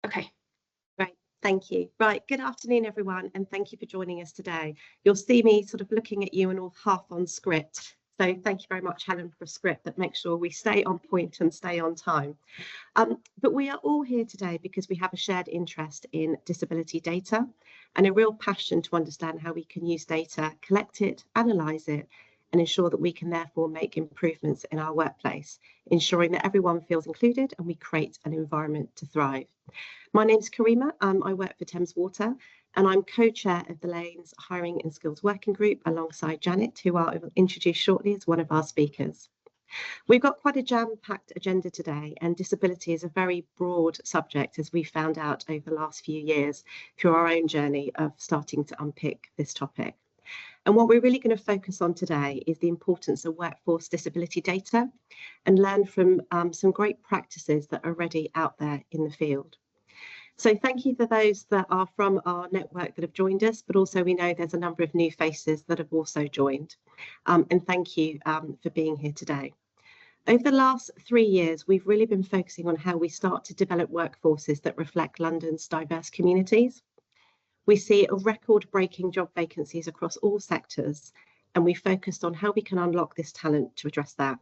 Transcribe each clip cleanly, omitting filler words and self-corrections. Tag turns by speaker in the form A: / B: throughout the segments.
A: Okay, great. Thank you. Right, good afternoon, everyone, and thank you for joining us today. You'll see me sort of looking at you and all half on script. So thank you very much, Helen, for a script that makes sure we stay on point and stay on time. But we are all here today because we have a shared interest in disability data and a real passion to understand how we can use data, collect it, analyse it, and ensure that we can therefore make improvements in our workplace, ensuring that everyone feels included and we create an environment to thrive. My name's Karima. I work for Thames Water and I'm co-chair of the Lain's Hiring and Skills Working Group alongside Janet, who I will introduce shortly as one of our speakers. We've got quite a jam-packed agenda today, and disability is a very broad subject, as we found out over the last few years through our own journey of starting to unpick this topic. And what we're really going to focus on today is the importance of workforce disability data and learn from some great practices that are already out there in the field. So thank you for those that are from our network that have joined us, but also we know there's a number of new faces that have also joined. And thank you for being here today. Over the last 3 years, we've really been focusing on how we start to develop workforces that reflect London's diverse communities. We see a record-breaking job vacancies across all sectors, and we focused on how we can unlock this talent to address that.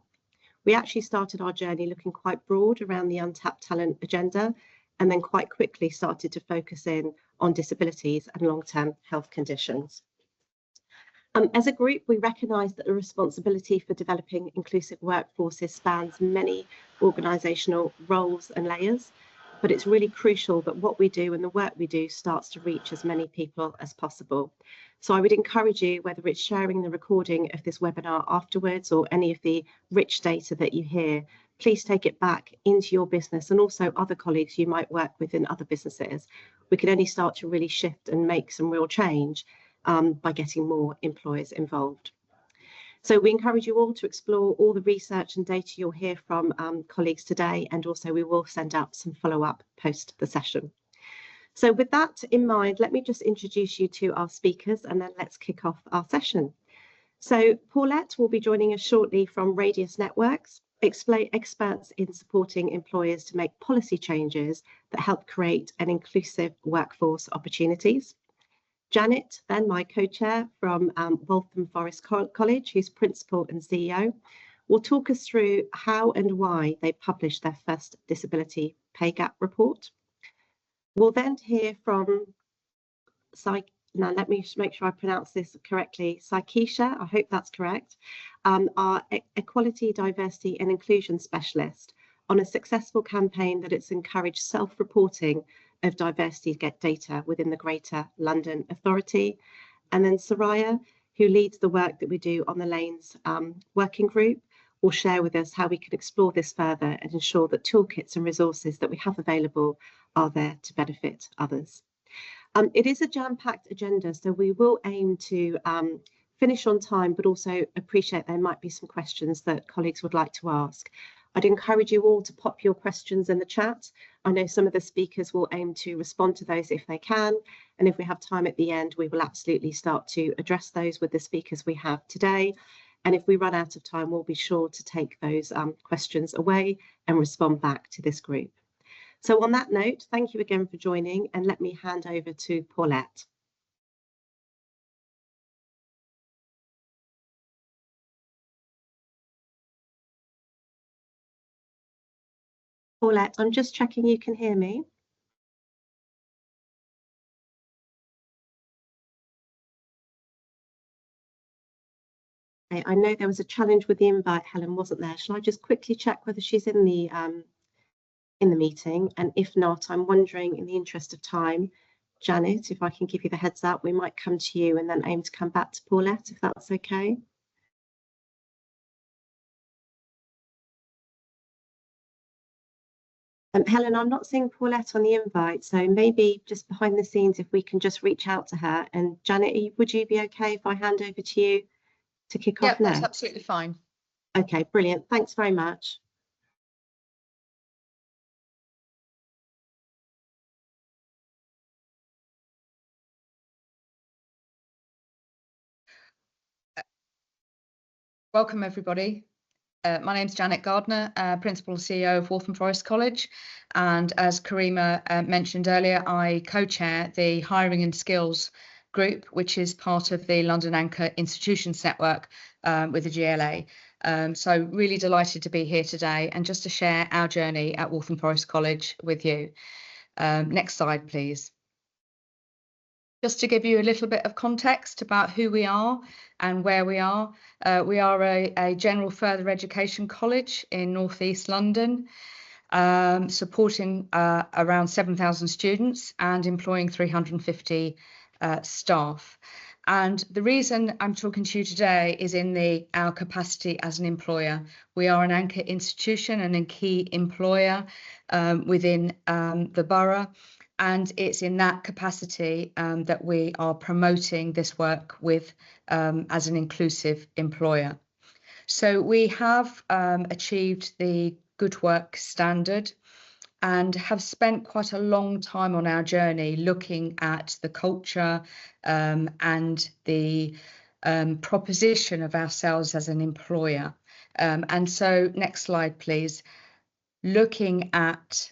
A: We actually started our journey looking quite broad around the untapped talent agenda, and then quite quickly started to focus in on disabilities and long-term health conditions. As a group, we recognise that the responsibility for developing inclusive workforces spans many organisational roles and layers, but it's really crucial that what we do and the work we do starts to reach as many people as possible. So I would encourage you, whether it's sharing the recording of this webinar afterwards or any of the rich data that you hear, please take it back into your business and also other colleagues you might work with in other businesses. We can only start to really shift and make some real change by getting more employers involved. So we encourage you all to explore all the research and data you'll hear from colleagues today, and also we will send out some follow-up post the session. So with that in mind, let me just introduce you to our speakers and then let's kick off our session. So Paulette will be joining us shortly from Radius Networks, experts in supporting employers to make policy changes that help create an inclusive workforce opportunities. Janet, then my co-chair from Waltham Forest College, who's principal and CEO, will talk us through how and why they published their first disability pay gap report. We'll then hear from now let me make sure I pronounce this correctly, Saikisha, I hope that's correct, our Equality, Diversity and Inclusion Specialist on a successful campaign that it's encouraged self-reporting of diversity data within the Greater London Authority. And then Soraya, who leads the work that we do on the Lain's working group, will share with us how we can explore this further and ensure that toolkits and resources that we have available are there to benefit others. It is a jam-packed agenda, so we will aim to finish on time, but also appreciate there might be some questions that colleagues would like to ask. I'd encourage you all to pop your questions in the chat. I know some of the speakers will aim to respond to those if they can, and if we have time at the end, we will absolutely start to address those with the speakers we have today. And if we run out of time, we'll be sure to take those questions away and respond back to this group. So on that note, thank you again for joining, and let me hand over to Paulette. Paulette, I'm just checking you can hear me. Okay, I know there was a challenge with the invite, Helen, wasn't there? Shall I just quickly check whether she's in the meeting? And if not, I'm wondering, in the interest of time, Janet, if I can give you the heads up, we might come to you and then aim to come back to Paulette, if that's okay. Helen, I'm not seeing Paulette on the invite, so maybe just behind the scenes, if we can just reach out to her. And Janet, would you be okay if I hand over to you to kick off now?
B: Yeah, that's absolutely fine.
A: Okay, brilliant. Thanks very much.
B: Welcome, everybody. My name's Janet Gardner, Principal and CEO of Waltham Forest College. And as Karima mentioned earlier, I co-chair the Hiring and Skills Group, which is part of the London Anchor Institutions Network with the GLA. So really delighted to be here today and just to share our journey at Waltham Forest College with you. Next slide, please. Just to give you a little bit of context about who we are and where we are a general further education college in North East London, supporting around 7,000 students and employing 350 staff. And the reason I'm talking to you today is in our capacity as an employer. We are an anchor institution and a key employer within the borough. And it's in that capacity that we are promoting this work with as an inclusive employer. So we have achieved the Good Work standard and have spent quite a long time on our journey looking at the culture and the proposition of ourselves as an employer. And so next slide, please. Looking at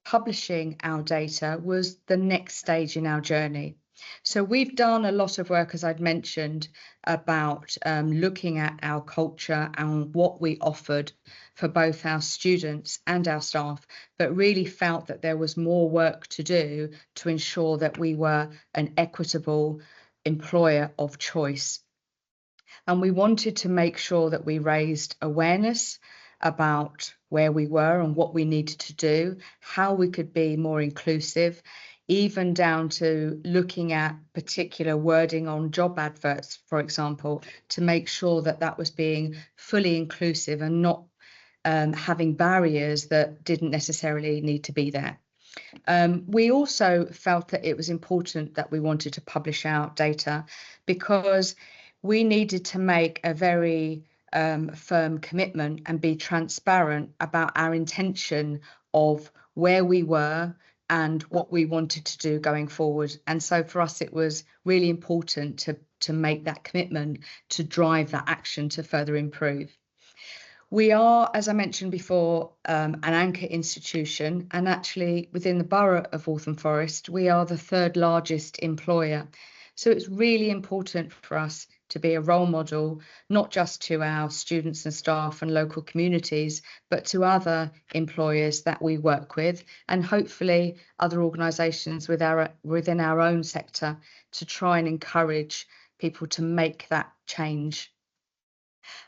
B: publishing our data was the next stage in our journey. So we've done a lot of work, as I'd mentioned, about looking at our culture and what we offered for both our students and our staff, but really felt that there was more work to do to ensure that we were an equitable employer of choice. And we wanted to make sure that we raised awareness about where we were and what we needed to do, how we could be more inclusive, even down to looking at particular wording on job adverts, for example, to make sure that that was being fully inclusive and not having barriers that didn't necessarily need to be there. We also felt that it was important that we wanted to publish our data because we needed to make a very firm commitment and be transparent about our intention of where we were and what we wanted to do going forward. And so for us, it was really important to make that commitment to drive that action to further improve. We are, as I mentioned before, an anchor institution, and actually within the borough of Waltham Forest, we are the third largest employer. So it's really important for us to be a role model, not just to our students and staff and local communities, but to other employers that we work with, and hopefully other organisations within our own sector to try and encourage people to make that change.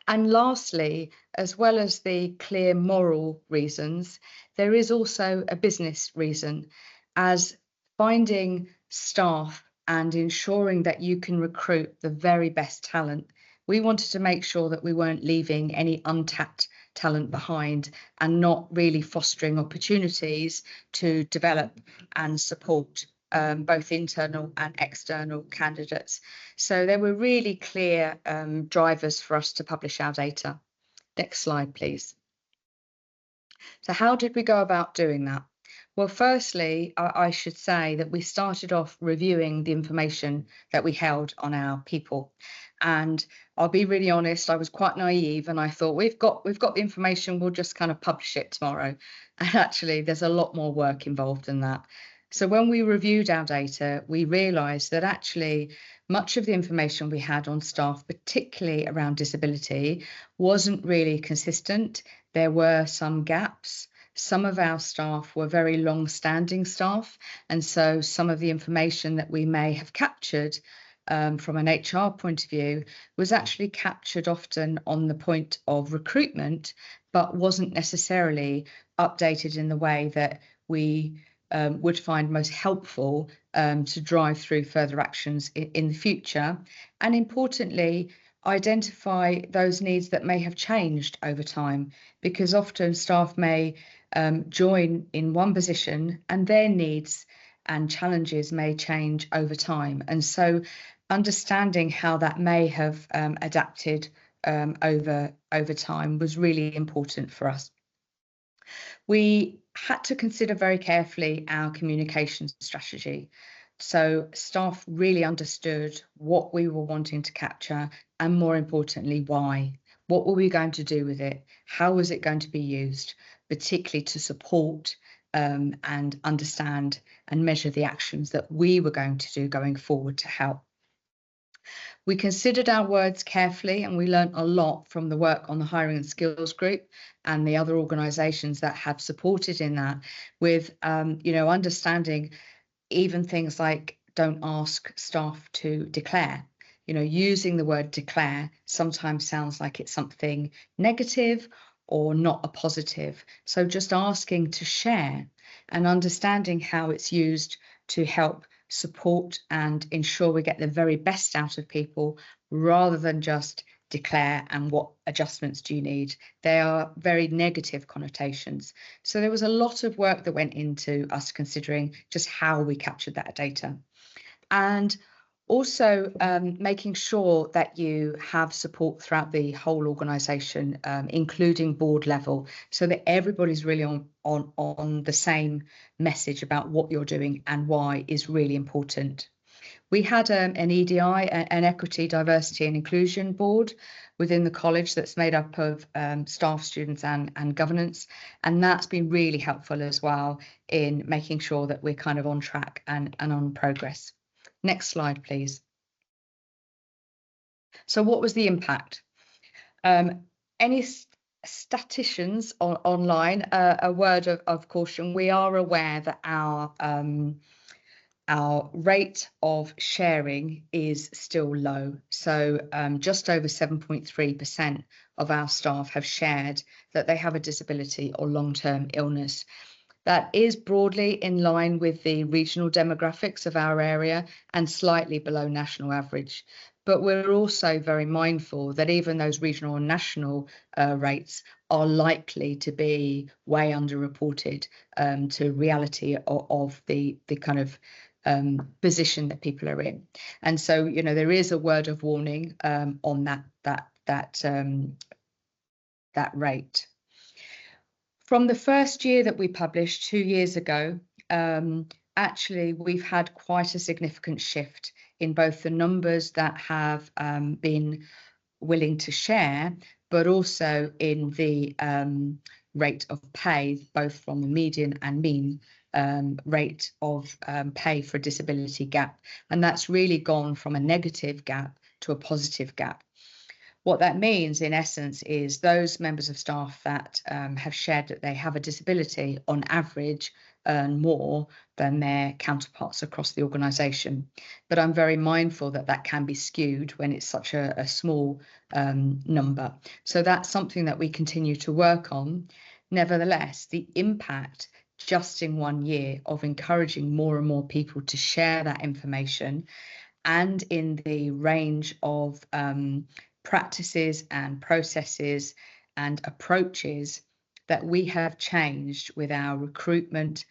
B: And lastly, as well as the clear moral reasons, there is also a business reason, as finding staff and ensuring that you can recruit the very best talent. We wanted to make sure that we weren't leaving any untapped talent behind and not really fostering opportunities to develop and support both internal and external candidates. So there were really clear drivers for us to publish our data. Next slide, please. So how did we go about doing that? Well, firstly, I should say that we started off reviewing the information that we held on our people. And I'll be really honest, I was quite naive and I thought we've got the information, we'll just kind of publish it tomorrow. And actually, there's a lot more work involved in that. So when we reviewed our data, we realised that actually much of the information we had on staff, particularly around disability, wasn't really consistent. There were some gaps. Some of our staff were very long-standing staff, and so some of the information that we may have captured from an HR point of view was actually captured often on the point of recruitment, but wasn't necessarily updated in the way that we would find most helpful to drive through further actions in the future. And importantly, identify those needs that may have changed over time, because often staff may join in one position and their needs and challenges may change over time. And so understanding how that may have adapted over time was really important for us. We had to consider very carefully our communication strategy. So staff really understood what we were wanting to capture and, more importantly, why. What were we going to do with it? How was it going to be used, particularly to support and understand and measure the actions that we were going to do going forward to help? We considered our words carefully, and we learnt a lot from the work on the hiring and skills group and the other organisations that have supported in that, with understanding even things like don't ask staff to declare. Using the word declare sometimes sounds like it's something negative or not a positive. So just asking to share and understanding how it's used to help support and ensure we get the very best out of people, rather than just declare and what adjustments do you need. They are very negative connotations. So there was a lot of work that went into us considering just how we captured that data. And also making sure that you have support throughout the whole organisation, including board level, so that everybody's really on the same message about what you're doing and why is really important. We had an EDI, an Equity, Diversity and Inclusion board within the college that's made up of staff, students and governance. And that's been really helpful as well in making sure that we're kind of on track and on progress. Next slide, please. So what was the impact? Any statisticians online, a word of caution, we are aware that our rate of sharing is still low. So just over 7.3% of our staff have shared that they have a disability or long-term illness. That is broadly in line with the regional demographics of our area and slightly below national average. But we're also very mindful that even those regional and national rates are likely to be way underreported to reality of the kind of position that people are in. And so, there is a word of warning on that rate. From the first year that we published 2 years ago, actually, we've had quite a significant shift in both the numbers that have been willing to share, but also in the rate of pay, both from the median and mean rate of pay for disability gap. And that's really gone from a negative gap to a positive gap. What that means, in essence, is those members of staff that have shared that they have a disability, on average, earn more than their counterparts across the organisation. But I'm very mindful that that can be skewed when it's such a small number. So that's something that we continue to work on. Nevertheless, the impact just in 1 year of encouraging more and more people to share that information, and in the range of practices and processes and approaches that we have changed with our recruitment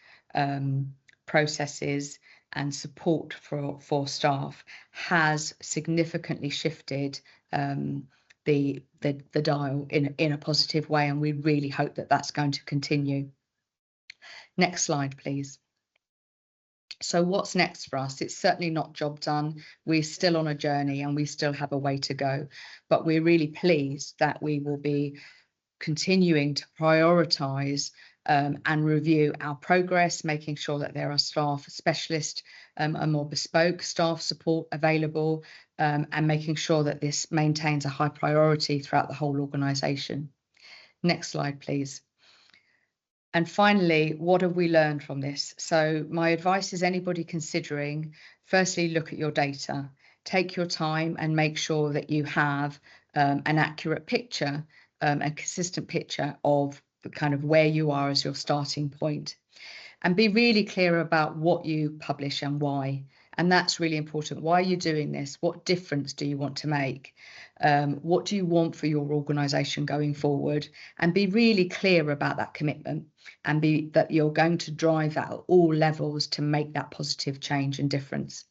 B: processes and support for staff, has significantly shifted the dial in a positive way, and we really hope that that's going to continue. Next slide, please. So what's next for us? It's certainly not job done. We're still on a journey and we still have a way to go, but we're really pleased that we will be continuing to prioritise and review our progress, making sure that there are staff specialist and more bespoke staff support available, and making sure that this maintains a high priority throughout the whole organisation. Next slide, please. And finally, what have we learned from this? So my advice is anybody considering, firstly, look at your data, take your time and make sure that you have an accurate picture, a consistent picture of the kind of where you are as your starting point, and be really clear about what you publish and why. And that's really important. Why are you doing this? What difference do you want to make? What do you want for your organisation going forward? And be really clear about that commitment, and that you're going to drive that at all levels to make that positive change and difference.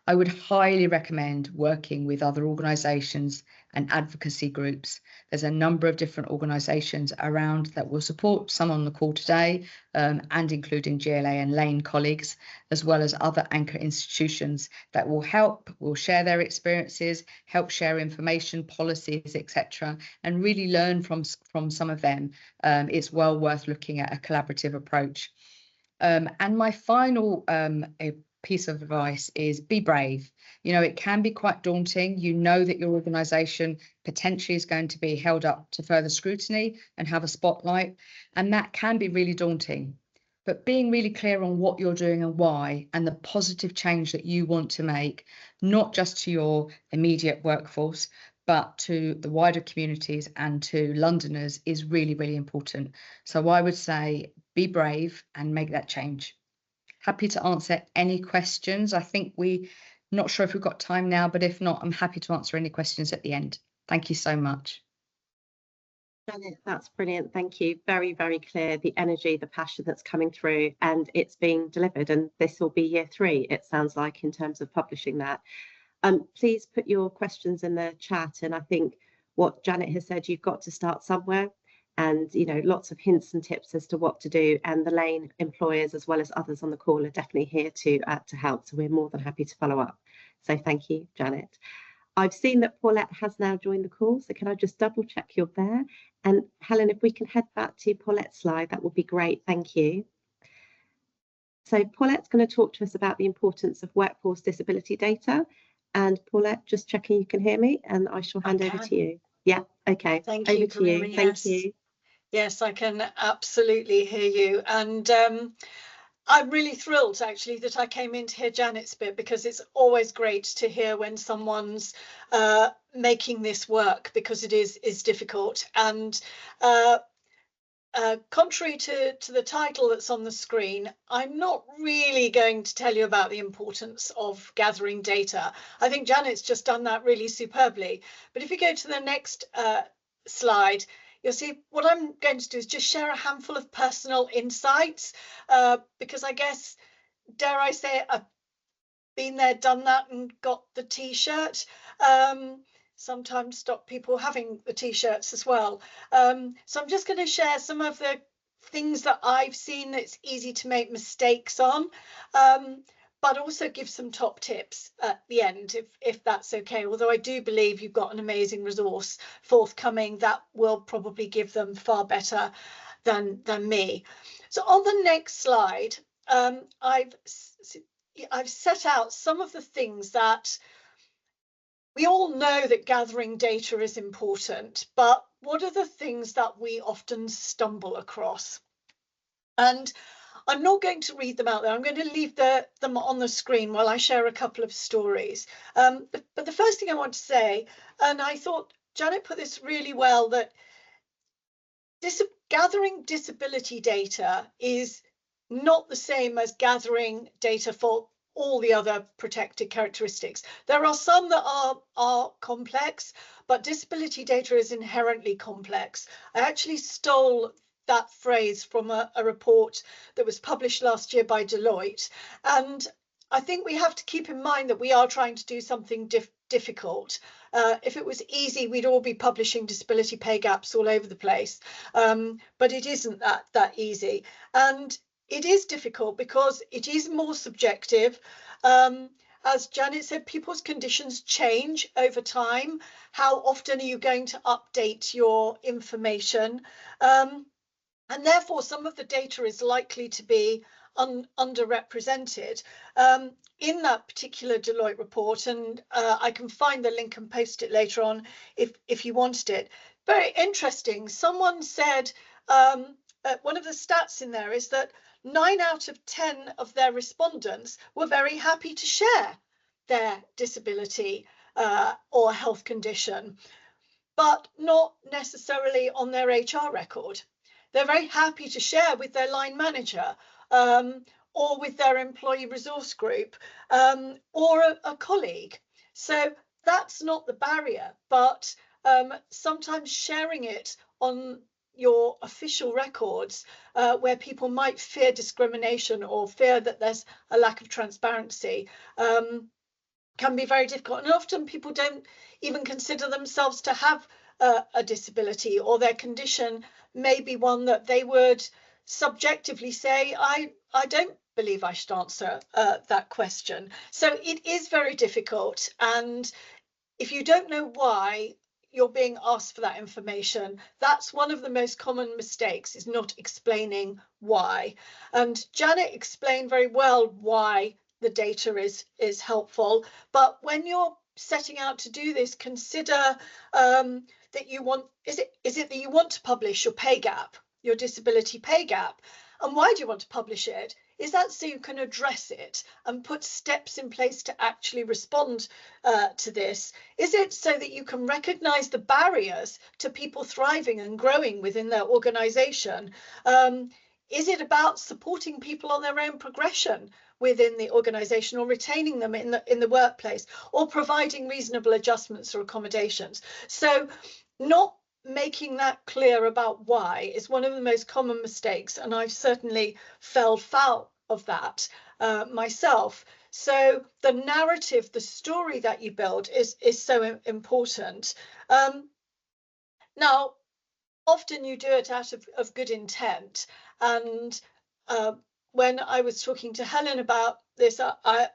B: I would highly recommend working with other organisations and advocacy groups There's a number of different organisations around that will support some on the call today, and including GLA and Lain colleagues, as well as other anchor institutions that will share their experiences, help share information, policies, etc., and really learn from some of them. It's well worth looking at a collaborative approach. And my final piece of advice is be brave. You know, it can be quite daunting. You know that your organisation potentially is going to be held up to further scrutiny and have a spotlight, and that can be really daunting. But being really clear on what you're doing and why, and the positive change that you want to make, not just to your immediate workforce, but to the wider communities and to Londoners, is really, really important. So I would say be brave and make that change. Happy to answer any questions. I think not sure if we've got time now, but if not, I'm happy to answer any questions at the end. Thank you so much.
A: Janet, that's brilliant. Thank you. Very, very clear, the energy, the passion that's coming through, and it's being delivered. And this will be year 3, it sounds like, in terms of publishing that. Please put your questions in the chat. And I think what Janet has said, you've got to start somewhere. And, you know, lots of hints and tips as to what to do. And the Lain employers, as well as others on the call, are definitely here to help. So we're more than happy to follow up. So thank you, Janet. I've seen that Paulette has now joined the call. So can I just double check you're there? And Helen, if we can head back to Paulette's slide, that would be great. Thank you. So Paulette's going to talk to us about the importance of workforce disability data. And Paulette, just checking you can hear me, and I shall hand over to you. Yeah, okay.
C: Thank
A: over
C: you,
A: to you.
C: Karima,
A: Thank
C: yes.
A: you.
C: Yes, I can absolutely hear you. And I'm really thrilled, actually, that I came in to hear Janet's bit, because it's always great to hear when someone's making this work, because it is difficult. And contrary to the title that's on the screen, I'm not really going to tell you about the importance of gathering data. I think Janet's just done that really superbly. But if you go to the next slide, you'll see what I'm going to do is just share a handful of personal insights, because I guess, dare I say it, I've been there, done that, and got the T-shirt. Sometimes stop people having the T-shirts as well. So I'm just going to share some of the things that I've seen that's easy to make mistakes on, but also give some top tips at the end, if that's okay. Although I do believe you've got an amazing resource forthcoming that will probably give them far better than me. So on the next slide, I've set out some of the things that we all know that gathering data is important, but what are the things that we often stumble across? And I'm not going to read them out there. I'm going to leave them on the screen while I share a couple of stories. But the first thing I want to say, and I thought Janet put this really well, that gathering disability data is not the same as gathering data for all the other protected characteristics. There are some that are complex, but disability data is inherently complex. I actually stole that phrase from a report that was published last year by Deloitte. And I think we have to keep in mind that we are trying to do something difficult. If it was easy, we'd all be publishing disability pay gaps all over the place. But it isn't that easy. And it is difficult because it is more subjective. As Janet said, people's conditions change over time. How often are you going to update your information? And therefore, some of the data is likely to be underrepresented in that particular Deloitte report. And I can find the link and post it later on if you wanted it. Very interesting. Someone said one of the stats in there is that 9 out of 10 of their respondents were very happy to share their disability or health condition, but not necessarily on their HR record. They're very happy to share with their line manager or with their employee resource group or a colleague. So that's not the barrier, but sometimes sharing it on your official records where people might fear discrimination or fear that there's a lack of transparency can be very difficult. And often people don't even consider themselves to have a disability, or their condition may be one that they would subjectively say, I don't believe I should answer that question. So it is very difficult. And if you don't know why you're being asked for that information, that's one of the most common mistakes, is not explaining why. And Janet explained very well why the data is helpful. But when you're setting out to do this, consider that you want, is it that you want to publish your pay gap, your disability pay gap? And why do you want to publish it? Is that so you can address it and put steps in place to actually respond to this? Is it so that you can recognise the barriers to people thriving and growing within their organisation? Is it about supporting people on their own progression within the organisation, or retaining them in the workplace, or providing reasonable adjustments or accommodations? So not making that clear about why is one of the most common mistakes, and I've certainly fell foul of that myself. So the narrative, the story that you build is so important. Now, often you do it out of good intent, and when I was talking to Helen about this, I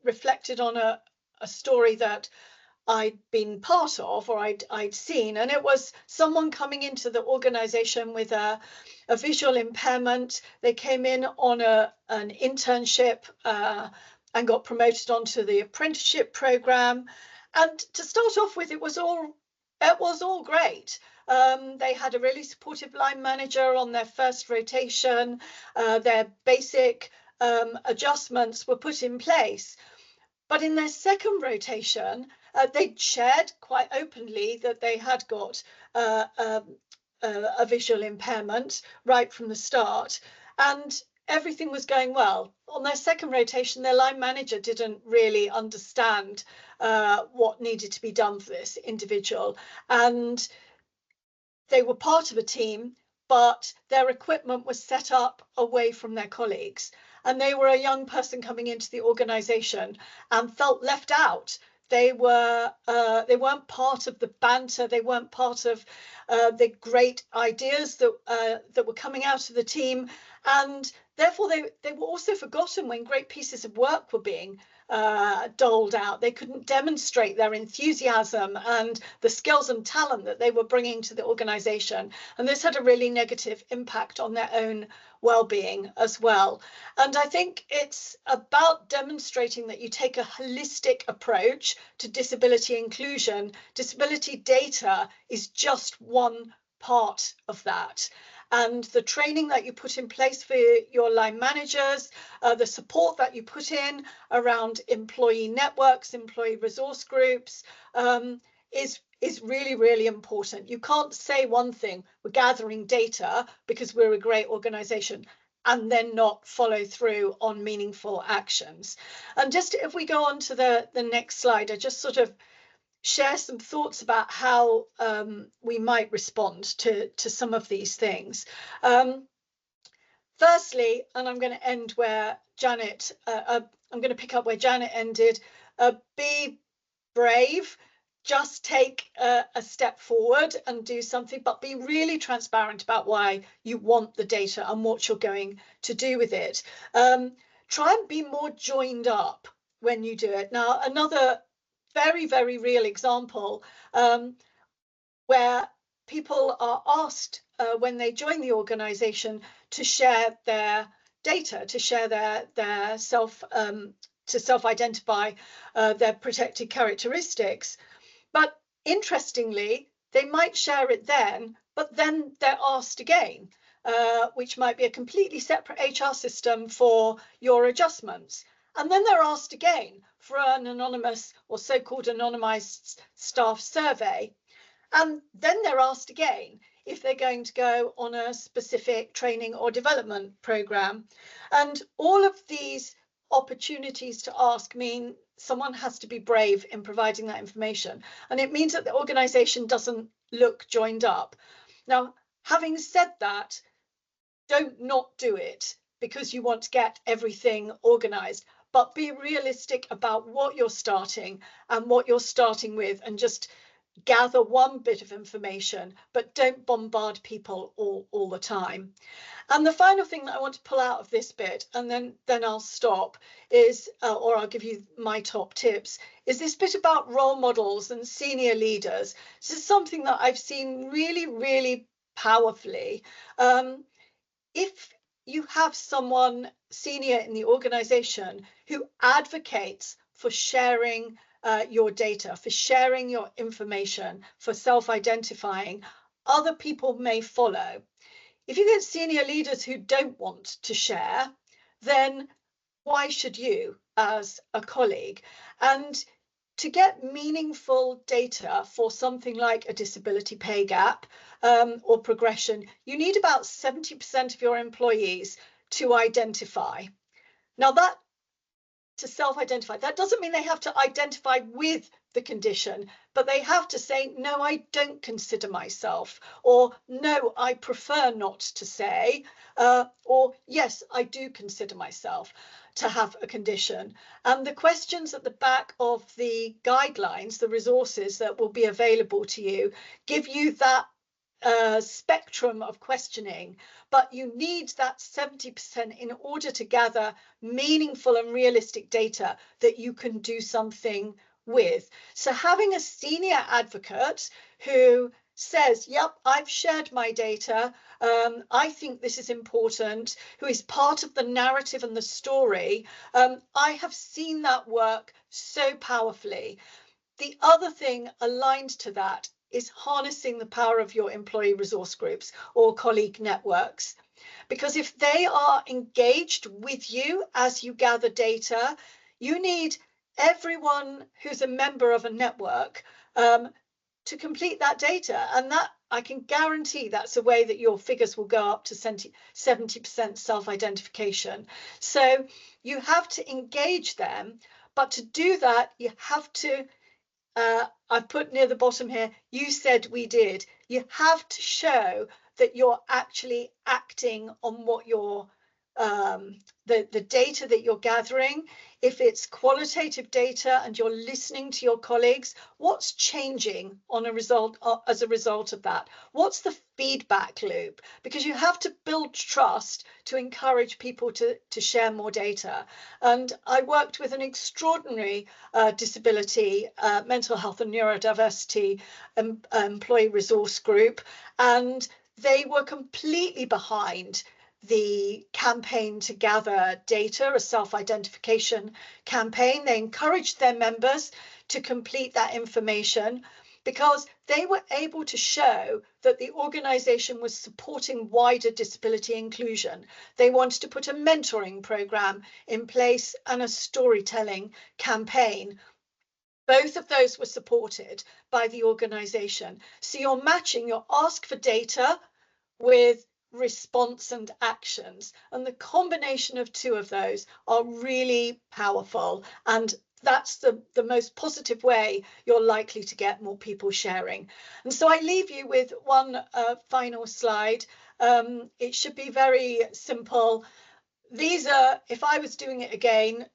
C: reflected on a story that I'd been part of, or I'd seen, and it was someone coming into the organisation with a visual impairment. They came in on an internship and got promoted onto the apprenticeship programme. And to start off with, it was all great. They had a really supportive line manager on their first rotation. Their basic adjustments were put in place. But in their second rotation, they shared quite openly that they had got a visual impairment right from the start, and everything was going well. On their second rotation, their line manager didn't really understand what needed to be done for this individual, and they were part of a team, but their equipment was set up away from their colleagues. And they were a young person coming into the organisation and felt left out. They weren't part of the banter. They weren't part of the great ideas that were coming out of the team, and therefore they were also forgotten when great pieces of work were being doled out. They couldn't demonstrate their enthusiasm and the skills and talent that they were bringing to the organisation, and this had a really negative impact on their own well-being as well. And I think it's about demonstrating that you take a holistic approach to disability inclusion. Disability data is just one part of that. And the training that you put in place for your line managers, the support that you put in around employee networks, employee resource groups, is really, really important. You can't say one thing, we're gathering data because we're a great organisation, and then not follow through on meaningful actions. And just if we go on to the next slide, I just sort of share some thoughts about how we might respond to some of these things. Firstly, and I'm going to end where Janet, I'm going to pick up where Janet ended, be brave. Just take a step forward and do something, but be really transparent about why you want the data and what you're going to do with it. Try and be more joined up when you do it. Now, another very, very real example where people are asked when they join the organisation to share their data, to share their self-identify their protected characteristics. But interestingly, they might share it then, but then they're asked again, which might be a completely separate HR system for your adjustments. And then they're asked again for an anonymous or so-called anonymised staff survey. And then they're asked again if they're going to go on a specific training or development programme. And all of these opportunities to ask mean someone has to be brave in providing that information. And it means that the organisation doesn't look joined up. Now, having said that, don't not do it because you want to get everything organised, but be realistic about what you're starting and what you're starting with, and just gather one bit of information, but don't bombard people all the time. And the final thing that I want to pull out of this bit, and then I'll stop, is, or I'll give you my top tips, is this bit about role models and senior leaders. This is something that I've seen really, really powerfully. If you have someone senior in the organization who advocates for sharing your data, for sharing your information, for self-identifying, other people may follow. If you get senior leaders who don't want to share, then why should you as a colleague? And to get meaningful data for something like a disability pay gap or progression, you need about 70% of your employees to identify. Now, that to self-identify, that doesn't mean they have to identify with the condition, but they have to say, no, I don't consider myself, or no, I prefer not to say, or yes, I do consider myself to have a condition. And the questions at the back of the guidelines, the resources that will be available to you, give you that spectrum of questioning, but you need that 70% in order to gather meaningful and realistic data that you can do something with. So having a senior advocate who says, yep, I've shared my data, I think this is important, who is part of the narrative and the story, I have seen that work so powerfully. The other thing aligned to that is harnessing the power of your employee resource groups or colleague networks. Because if they are engaged with you as you gather data, you need everyone who's a member of a network to complete that data. And that, I can guarantee, that's a way that your figures will go up to 70% self-identification. So you have to engage them, but to do that, you have to I've put near the bottom here, you said we did. You have to show that you're actually acting on what you're, the data that you're gathering. If it's qualitative data and you're listening to your colleagues, what's changing on a result as a result of that? What's the feedback loop? Because you have to build trust to encourage people to share more data. And I worked with an extraordinary disability, mental health and neurodiversity employee resource group, and they were completely behind the campaign to gather data, a self-identification campaign. They encouraged their members to complete that information because they were able to show that the organization was supporting wider disability inclusion. They wanted to put a mentoring program in place and a storytelling campaign. Both of those were supported by the organization. So you're matching your ask for data with response and actions, and the combination of two of those are really powerful, and that's the most positive way you're likely to get more people sharing. And so I leave you with one final slide. It should be very simple. These are, if I was doing it again,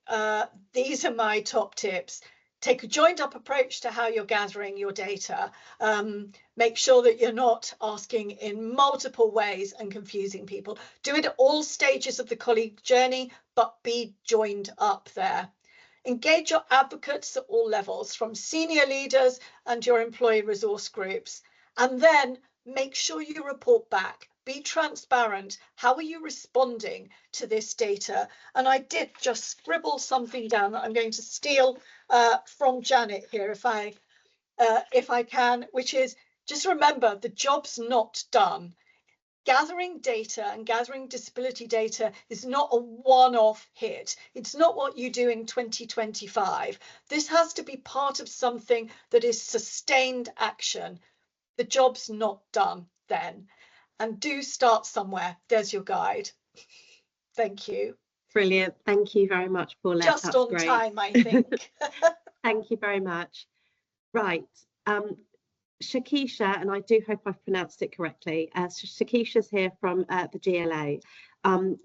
C: these are my top tips. Take a joined up approach to how you're gathering your data. Make sure that you're not asking in multiple ways and confusing people. Do it at all stages of the colleague journey, but be joined up there. Engage your advocates at all levels, from senior leaders and your employee resource groups. And then make sure you report back. Be transparent. How are you responding to this data? And I did just scribble something down that I'm going to steal from Janet here, if I can, which is, just remember, the job's not done. Gathering data and gathering disability data is not a one-off hit. It's not what you do in 2025. This has to be part of something that is sustained action. The job's not done then. And do start somewhere. There's your guide. Thank you.
A: Brilliant. Thank you very much, Paulette.
C: Just
A: That's
C: on
A: great.
C: time, I think.
A: Thank you very much. Right. Shakisha, and I do hope I've pronounced it correctly, Shakisha's here from the GLA,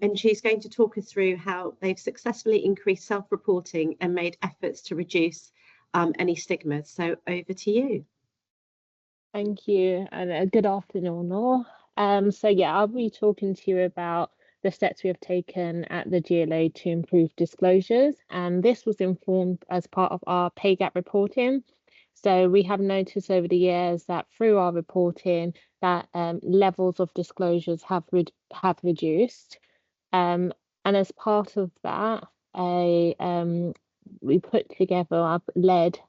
A: and she's going to talk us through how they've successfully increased self-reporting and made efforts to reduce any stigmas. So over to you.
D: Thank you, and good afternoon, all. So yeah, I'll be talking to you about the steps we have taken at the GLA to improve disclosures, and this was informed as part of our pay gap reporting. So we have noticed over the years that through our reporting that levels of disclosures have reduced, and as part of that, we put together, I've led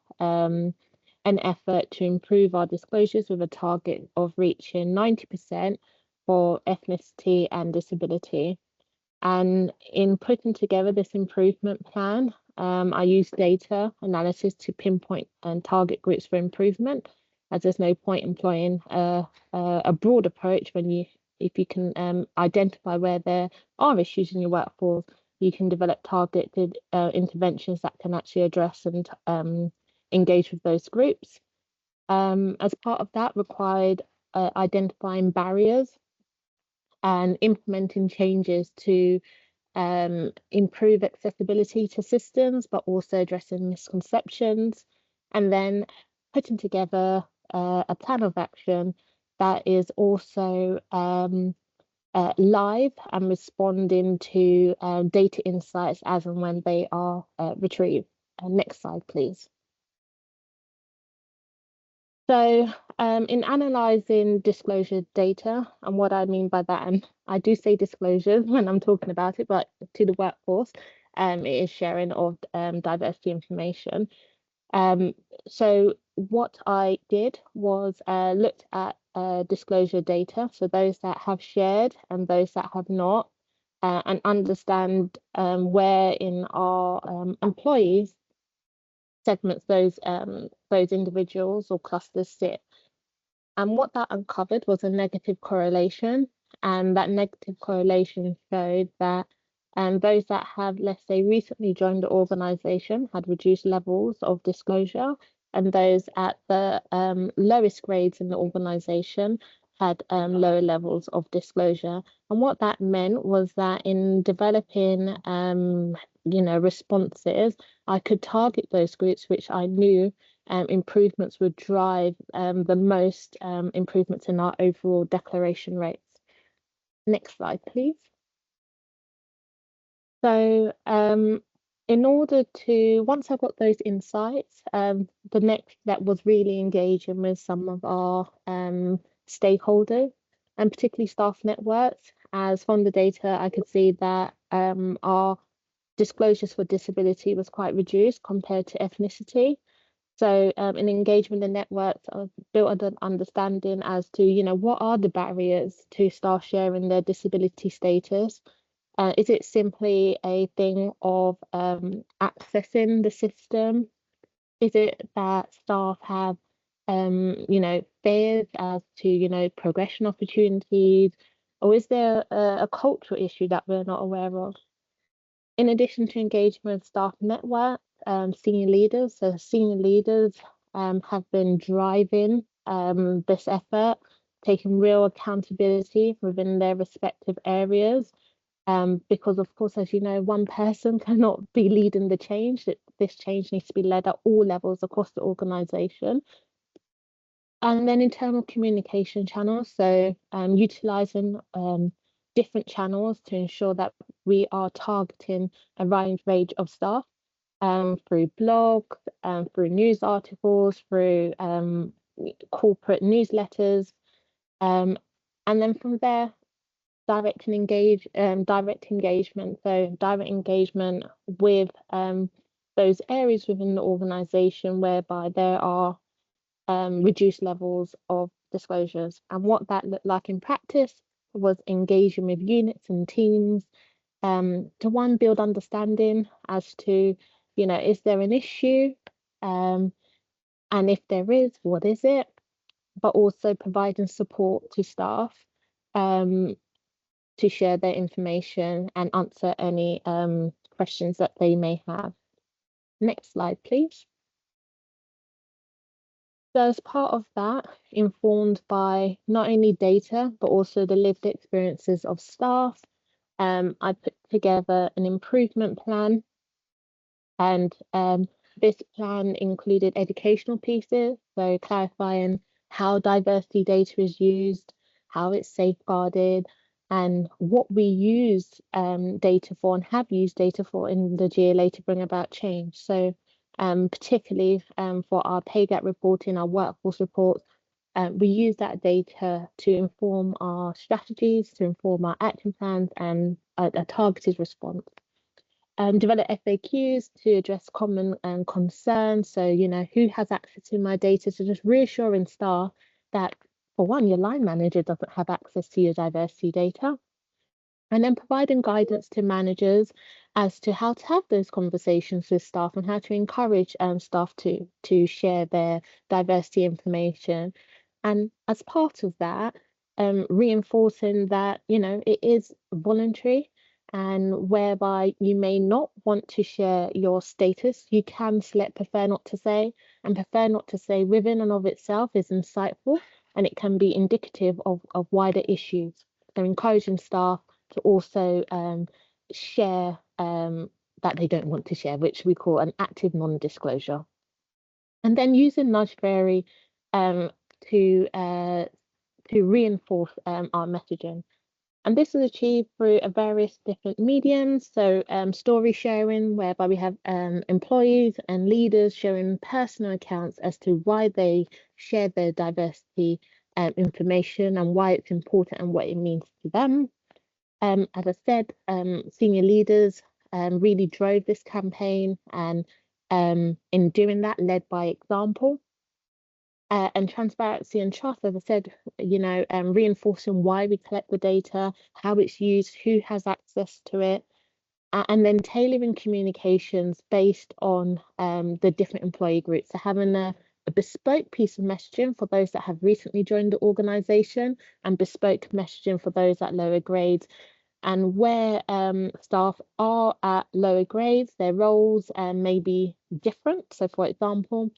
D: an effort to improve our disclosures with a target of reaching 90% for ethnicity and disability. And in putting together this improvement plan, I used data analysis to pinpoint and target groups for improvement, as there's no point employing a broad approach when if you can identify where there are issues in your workforce, you can develop targeted interventions that can actually address and engage with those groups. As part of that, required identifying barriers and implementing changes to improve accessibility to systems, but also addressing misconceptions, and then putting together a plan of action that is also live and responding to data insights as and when they are retrieved. Next slide, please. So in analysing disclosure data, and what I mean by that, and I do say disclosures when I'm talking about it, but to the workforce, it is sharing of diversity information. So what I did was looked at disclosure data, so those that have shared and those that have not, and understand where in our employees segments those individuals or clusters sit. And what that uncovered was a negative correlation, and that negative correlation showed that those that have, let's say, recently joined the organisation had reduced levels of disclosure, and those at the lowest grades in the organisation had lower levels of disclosure. And what that meant was that in developing, responses, I could target those groups which I knew improvements would drive the most improvements in our overall declaration rates. Next slide, please. So in order to, once I got those insights, the next step was really engaging with some of our stakeholders, and particularly staff networks. As from the data, I could see that our disclosures for disability was quite reduced compared to ethnicity. So in engagement, the networks are built an understanding as to, what are the barriers to staff sharing their disability status? Is it simply a thing of accessing the system? Is it that staff have, fears as to, progression opportunities? Or is there a cultural issue that we're not aware of? In addition to engagement with staff networks, senior leaders, so senior leaders have been driving this effort, taking real accountability within their respective areas. Because of course, as you know, one person cannot be leading the change. This change needs to be led at all levels across the organisation. And then internal communication channels, so utilising different channels to ensure that we are targeting a wide range of staff through blogs, through news articles, through corporate newsletters, and then from there, direct engagement. So direct engagement with those areas within the organisation whereby there are reduced levels of disclosures. And what that looked like in practice was engaging with units and teams to one, build understanding as to, is there an issue? And if there is, what is it? But also providing support to staff to share their information and answer any questions that they may have. Next slide, please. So as part of that, informed by not only data, but also the lived experiences of staff, I put together an improvement plan, and this plan included educational pieces, so clarifying how diversity data is used, how it's safeguarded, and what we use data for and have used data for in the GLA to bring about change. So particularly for our pay gap reporting, our workforce reports, we use that data to inform our strategies, to inform our action plans and a targeted response. Develop FAQs to address common concerns. So, you know, who has access to my data? So just reassuring staff that, for one, your line manager doesn't have access to your diversity data. And then providing guidance to managers as to how to have those conversations with staff and how to encourage staff to share their diversity information. And as part of that, reinforcing that, you know, it is voluntary, and whereby you may not want to share your status, you can select prefer not to say, and prefer not to say within and of itself is insightful, and it can be indicative of wider issues. So encouraging staff to also share that they don't want to share, which we call an active non-disclosure. And then using Nudge Fairy to reinforce our messaging. And this is achieved through various different mediums. So story sharing, whereby we have employees and leaders sharing personal accounts as to why they share their diversity information and why it's important and what it means to them. As I said, senior leaders really drove this campaign, and in doing that, led by example. And transparency and trust, as I said, you know, reinforcing why we collect the data, how it's used, who has access to it, and then tailoring communications based on the different employee groups. So having a bespoke piece of messaging for those that have recently joined the organisation, and bespoke messaging for those at lower grades. And where staff are at lower grades, their roles may be different. So, for example,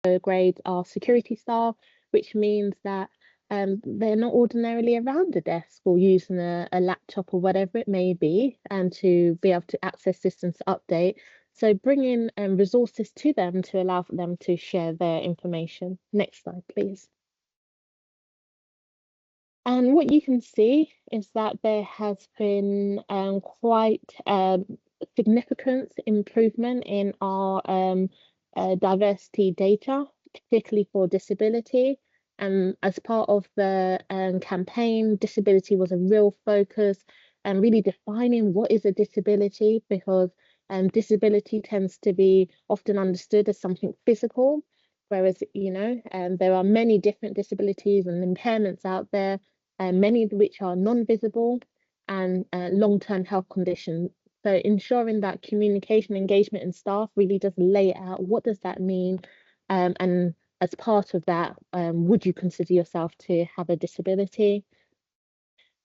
D: lower grades are security staff, which means that they're not ordinarily around a desk or using a laptop or whatever it may be, and to be able to access systems to update. So bringing resources to them to allow for them to share their information. Next slide, please. And what you can see is that there has been quite significant improvement in our diversity data, particularly for disability. And as part of the campaign, disability was a real focus, and really defining what is a disability, because disability tends to be often understood as something physical, whereas, you know, there are many different disabilities and impairments out there, many of which are non-visible, and long-term health conditions. So ensuring that communication engagement and staff really does lay it out. What does that mean? And as part of that, would you consider yourself to have a disability?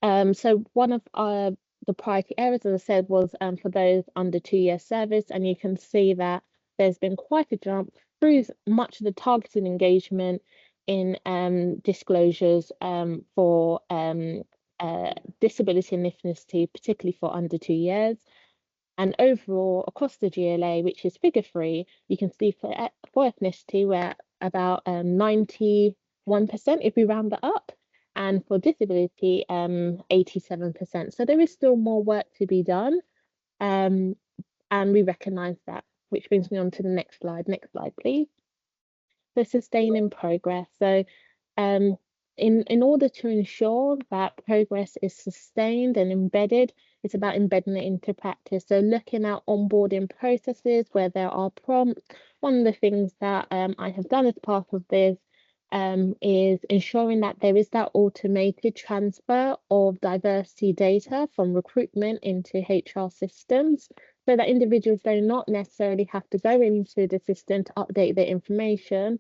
D: So one of the priority areas, as I said, was for those under 2 years service, and you can see that there's been quite a jump through much of the targeted engagement in disclosures for disability and ethnicity, particularly for under 2 years. And overall, across the GLA, which is figure 3, you can see for ethnicity, we're about 91% if we round that up, and for disability, 87%. So there is still more work to be done, and we recognise that, which brings me on to the next slide. Next slide, please. So sustaining progress. So in order to ensure that progress is sustained and embedded, it's about embedding it into practice. So looking at onboarding processes where there are prompts. One of the things that I have done as part of this is ensuring that there is that automated transfer of diversity data from recruitment into HR systems, so that individuals do not necessarily have to go into the system to update their information.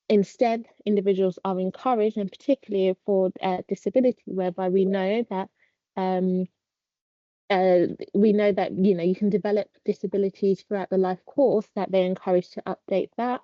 D: Instead, individuals are encouraged, and particularly for disability, whereby we know that you know, you can develop disabilities throughout the life course, that they're encouraged to update that.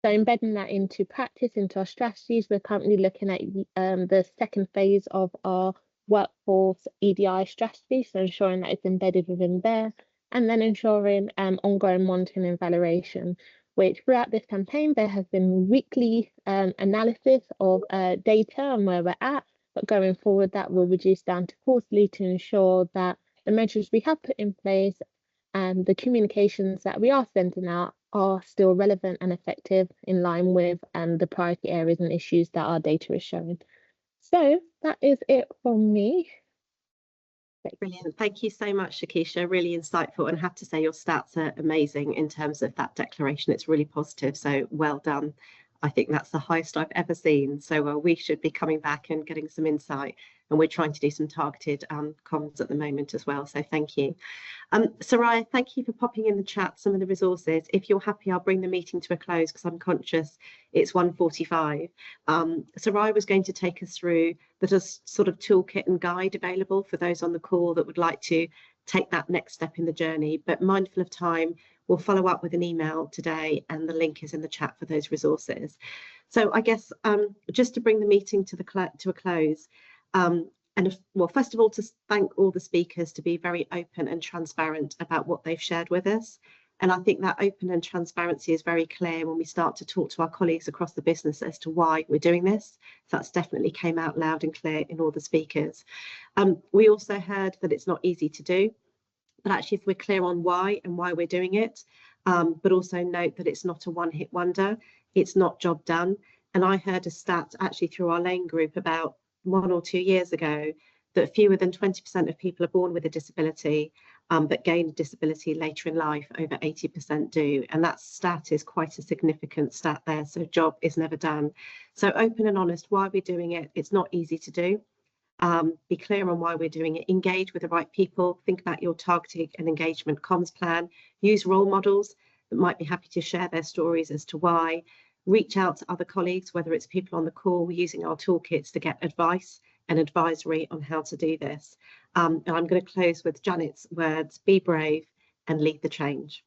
D: So embedding that into practice, into our strategies, we're currently looking at the second phase of our workforce EDI strategy, so ensuring that it's embedded within there, and then ensuring ongoing monitoring and evaluation. which throughout this campaign, there has been weekly analysis of data and where we're at, but going forward, that will reduce down to quarterly to ensure that the measures we have put in place and the communications that we are sending out are still relevant and effective in line with the priority areas and issues that our data is showing. So that is it from me.
A: Brilliant. Thank you so much, Shakisha. Really insightful, and I have to say your stats are amazing in terms of that declaration. It's really positive, so well done. I think that's the highest I've ever seen. So we should be coming back and getting some insight, and we're trying to do some targeted comms at the moment as well. So thank you. Soraya, thank you for popping in the chat some of the resources. If you're happy, I'll bring the meeting to a close because I'm conscious it's 1:45. Soraya was going to take us through the sort of toolkit and guide available for those on the call that would like to take that next step in the journey. But mindful of time, we'll follow up with an email today, and the link is in the chat for those resources. So I guess just to bring the meeting to a close, well, first of all, to thank all the speakers to be very open and transparent about what they've shared with us. And I think that open and transparency is very clear when we start to talk to our colleagues across the business as to why we're doing this. So that's definitely came out loud and clear in all the speakers. We also heard that it's not easy to do, but actually if we're clear on why and why we're doing it, but also note that it's not a one-hit wonder, it's not job done. And I heard a stat actually through our Lain group about 1 or 2 years ago that fewer than 20% of people are born with a disability, but gain a disability later in life. Over 80% do, and that stat is quite a significant stat there. So job is never done. So open and honest, why we're doing it. It's not easy to do. Be clear on why we're doing it. Engage with the right people. Think about your targeting and engagement comms plan. Use role models that might be happy to share their stories as to why. Reach out to other colleagues, whether it's people on the call using our toolkits to get advice and advisory on how to do this. And I'm going to close with Janet's words: be brave and lead the change.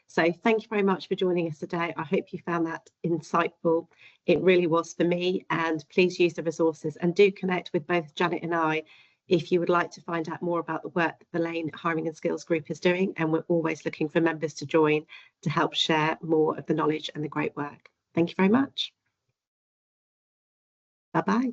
A: So thank you very much for joining us today. I hope you found that insightful. It really was for me, and please use the resources and do connect with both Janet and I if you would like to find out more about the work that the Lain Hiring and Skills Group is doing. And we're always looking for members to join to help share more of the knowledge and the great work. Thank you very much. Bye-bye.